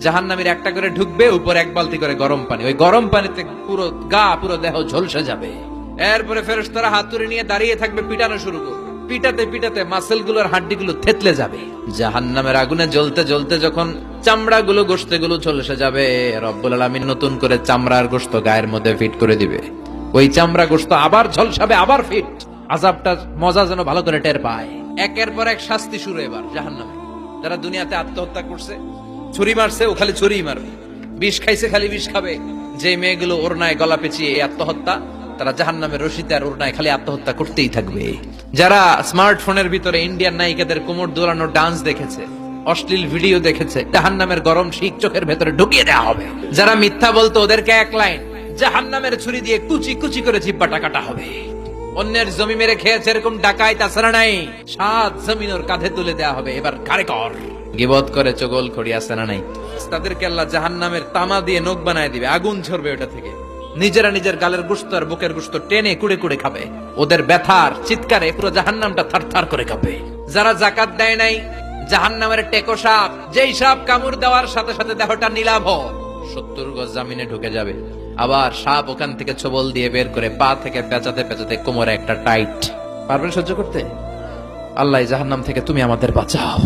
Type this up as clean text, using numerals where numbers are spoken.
জাহান্নামীর একটা করে ঢুকবে, উপর এক বালতি করে গরম পানি, ওই গরম পানিতে পুরো গা পুরো দেহ ঝলসে যাবে। এরপরে ফেরেশতারা হাতুড়ি নিয়ে দাঁড়িয়ে থাকবে, পিটানো শুরু করবে। পিটাতে পিটাতে মাসেল গুলোর হাড্ডি গুলো থেতলে যাবে। জাহান্নামের আগুনে জ্বলতে জ্বলতে যখন চামড়া গুলো গোশতে গুলো ঝলসে যাবে, রব্বুল আলামিন নতুন করে চামড়ার গোশত গায়ের মধ্যে ফিট করে দিবে। ওই চামড়া গোশত আবার ঝলসাবে, আবার ফিট। আযাবটা মজা যেন ভালো করে টের পায়। একের পর এক শাস্তি শুরু এবার জাহান্নামে। যারা দুনিয়াতে আত্মহত্যা করছে, ছুরি মারছে, ও খালি ছুরিই মারবে। বিষ খাইছে, খালি বিষ খাবে। যে মেয়েগুলো ওড়নায় গলা পেঁচিয়ে এই আত্মহত্যা, তারা জাহান্নামের রশিতে আর ওড়নায় খালি আত্মহত্যা করতেই থাকবে। যারা স্মার্টফোনের ভিতরে ইন্ডিয়ান নায়িকাদের কোমর দোলানো ডান্স দেখেছে, অশ্লীল ভিডিও দেখেছে, জাহান্নামের গরম শিক চোখের ভেতরে ঢুকিয়ে দেওয়া হবে। যারা মিথ্যা বলতো, ওদেরকে এক লাইন জাহান্নামের ছুরি দিয়ে কুচি কুচি করে জিহ্বাটা কাটা হবে। অন্যের জমি মেরে খেয়েছে এরকম ডাকাইত তাছাড়া নাই, 7 জমিন ওর কাঁধে তুলে দেওয়া হবে। এবার কারে কর গিবত করে চগল খড়ি আছে না নাই, তাদেরকে আল্লাহ জাহান্নামের তামা দিয়ে নখ বানায় দিবে, আগুন ঝরবে ওটা থেকে। নিজেরা নিজের গালের গোশত আর বুকের গোশত টেনে কুড়ে কুড়ে খাবে। ওদের ব্যথার চিৎকারে পুরো জাহান্নামটা থারথার করে কাঁপে। যারা যাকাত দেয় নাই, জাহান্নামের টেকো সাপ, যেই সাপ কামড় দেওয়ার সাথে সাথে দেহটা নীলাভ 70 গজ জামিনে ঢুকে যাবে। আবার সাপ ওখান থেকে ছোবল দিয়ে বের করে পা থেকে পেঁচাতে পেঁচাতে কোমরে একটা টাইট। পারবেন সহ্য করতে? আল্লাহ জাহান্নাম থেকে তুমি আমাদের বাঁচাও।